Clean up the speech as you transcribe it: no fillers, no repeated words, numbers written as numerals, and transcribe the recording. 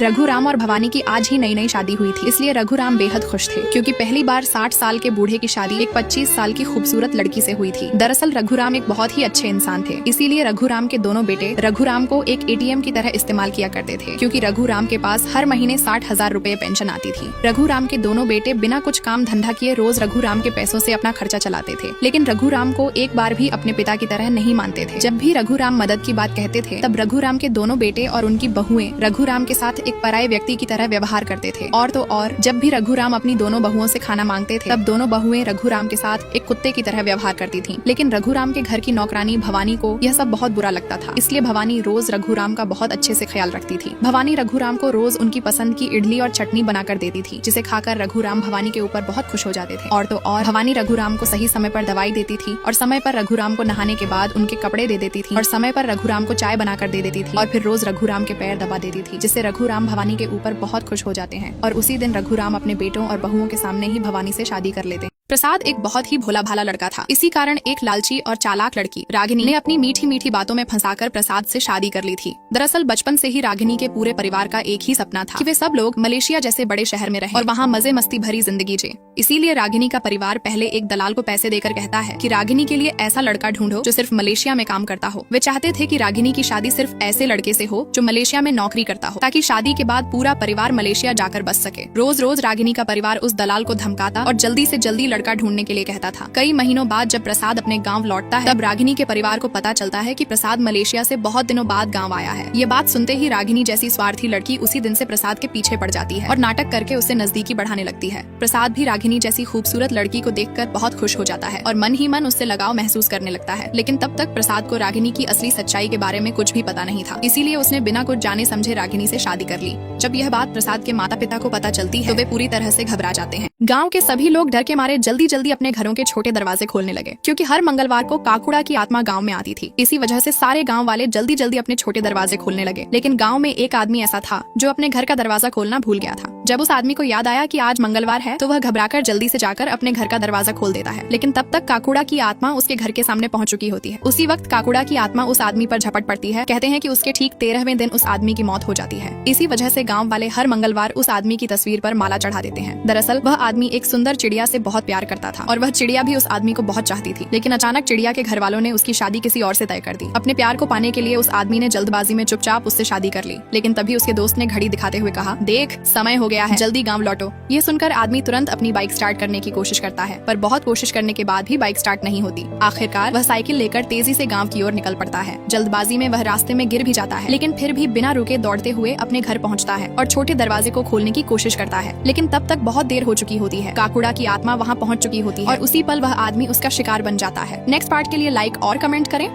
रघुराम और भवानी की आज ही नई नई शादी हुई थी, इसलिए रघुराम बेहद खुश थे क्योंकि पहली बार 60 साल के बूढ़े की शादी एक 25 साल की खूबसूरत लड़की से हुई थी। दरअसल रघुराम एक बहुत ही अच्छे इंसान थे, इसीलिए रघुराम के दोनों बेटे रघुराम को एक एटीएम की तरह इस्तेमाल किया करते थे क्योंकि रघुराम के पास हर महीने 60,000 रूपए पेंशन आती थी। रघुराम के दोनों बेटे बिना कुछ काम धंधा किए रोज रघुराम के पैसों से अपना खर्चा चलाते थे, लेकिन रघुराम को एक बार भी अपने पिता की तरह नहीं मानते थे। जब भी रघुराम मदद की बात कहते थे तब रघुराम के दोनों बेटे और उनकी बहुएं रघुराम के साथ एक पराये व्यक्ति की तरह व्यवहार करते थे। और तो और जब भी रघुराम अपनी दोनों बहुओं से खाना मांगते थे तब दोनों बहुएं रघुराम के साथ एक कुत्ते की तरह व्यवहार करती थीं। लेकिन रघुराम के घर की नौकरानी भवानी को यह सब बहुत बुरा लगता था, इसलिए भवानी रोज रघुराम का बहुत अच्छे से ख्याल रखती थी। भवानी रघुराम को रोज उनकी पसंद की इडली और चटनी बनाकर देती थी, जिसे खाकर रघुराम भवानी के ऊपर बहुत खुश हो जाते थे। और तो और भवानी रघुराम को सही समय पर दवाई देती थी और समय पर रघुराम को नहाने के बाद उनके कपड़े दे देती थी और समय पर रघुराम को चाय बनाकर दे देती थी और फिर रोज रघुराम के पैर दबा देती थी, जिससे रघुराम भवानी के ऊपर बहुत खुश हो जाते हैं। और उसी दिन रघुराम अपने बेटों और बहुओं के सामने ही भवानी से शादी कर लेते। प्रसाद एक बहुत ही भोला भाला लड़का था। इसी कारण एक लालची और चालाक लड़की रागिनी ने अपनी मीठी मीठी बातों में फंसाकर प्रसाद से शादी कर ली थी। दरअसल बचपन से ही रागिनी के पूरे परिवार का एक ही सपना था कि वे सब लोग मलेशिया जैसे बड़े शहर में रहें और वहाँ मजे मस्ती भरी जिंदगी जिए। इसीलिए रागिनी का परिवार पहले एक दलाल को पैसे देकर कहता है कि रागिनी के लिए ऐसा लड़का ढूंढो जो सिर्फ मलेशिया में काम करता हो। वे चाहते थे कि रागिनी की शादी सिर्फ ऐसे लड़के से हो जो मलेशिया में नौकरी करता हो, ताकि शादी के बाद पूरा परिवार मलेशिया जाकर बस सके। रोज रोज रागिनी का परिवार उस दलाल को धमकाता और जल्दी से जल्दी लड़का ढूंढने के लिए कहता था। कई महीनों बाद जब प्रसाद अपने गांव लौटता है तब रागिनी के परिवार को पता चलता है कि प्रसाद मलेशिया से बहुत दिनों बाद गांव आया है। ये बात सुनते ही रागिनी जैसी स्वार्थी लड़की उसी दिन से प्रसाद के पीछे पड़ जाती है और नाटक करके उसे नजदीकी बढ़ाने लगती है। प्रसाद भी रागिनी जैसी खूबसूरत लड़की को देखकर बहुत खुश हो जाता है और मन ही मन उससे लगाव महसूस करने लगता है। लेकिन तब तक प्रसाद को रागिनी की असली सच्चाई के बारे में कुछ भी पता नहीं था, इसीलिए उसने बिना कुछ जाने समझे रागिनी से शादी कर ली। जब यह बात प्रसाद के माता पिता को पता चलती है तो वे पूरी तरह से घबरा जाते हैं। गाँव के सभी लोग डर के मारे जल्दी जल्दी अपने घरों के छोटे दरवाजे खोलने लगे, क्योंकि हर मंगलवार को काकुड़ा की आत्मा गांव में आती थी। इसी वजह से सारे गांव वाले जल्दी जल्दी अपने छोटे दरवाजे खोलने लगे। लेकिन गांव में एक आदमी ऐसा था जो अपने घर का दरवाजा खोलना भूल गया था। जब उस आदमी को याद आया कि आज मंगलवार है तो वह घबराकर जल्दी से जाकर अपने घर का दरवाजा खोल देता है। लेकिन तब तक काकुड़ा की आत्मा उसके घर के सामने पहुंच चुकी होती है। उसी वक्त काकुड़ा की आत्मा उस आदमी पर झपट पड़ती है। कहते हैं कि उसके ठीक 13वें दिन उस आदमी की मौत हो जाती है। इसी वजह से गाँव वाले हर मंगलवार उस आदमी की तस्वीर पर माला चढ़ा देते हैं। दरअसल वह आदमी एक सुंदर चिड़िया से बहुत प्यार करता था और वह चिड़िया भी उस आदमी को बहुत चाहती थी। लेकिन अचानक चिड़िया के घर वालों ने उसकी शादी किसी और से तय कर दी। अपने प्यार को पाने के लिए उस आदमी ने जल्दबाजी में चुपचाप उससे शादी कर ली। लेकिन तभी उसके दोस्त ने घड़ी दिखाते हुए कहा, देख समय हो गया है, जल्दी गाँव लौटो। ये सुनकर आदमी तुरंत अपनी बाइक स्टार्ट करने की कोशिश करता है, पर बहुत कोशिश करने के बाद भी बाइक स्टार्ट नहीं होती। आखिरकार वह साइकिल लेकर तेजी से गाँव की ओर निकल पड़ता है। जल्दबाजी में वह रास्ते में गिर भी जाता है, लेकिन फिर भी बिना रुके दौड़ते हुए अपने घर पहुँचता है और छोटे दरवाजे को खोलने की कोशिश करता है। लेकिन तब तक बहुत देर हो चुकी होती है। काकुड़ा की आत्मा वहाँ पहुँच चुकी होती है और उसी पल वह आदमी उसका शिकार बन जाता है। नेक्स्ट पार्ट के लिए लाइक और कमेंट करें।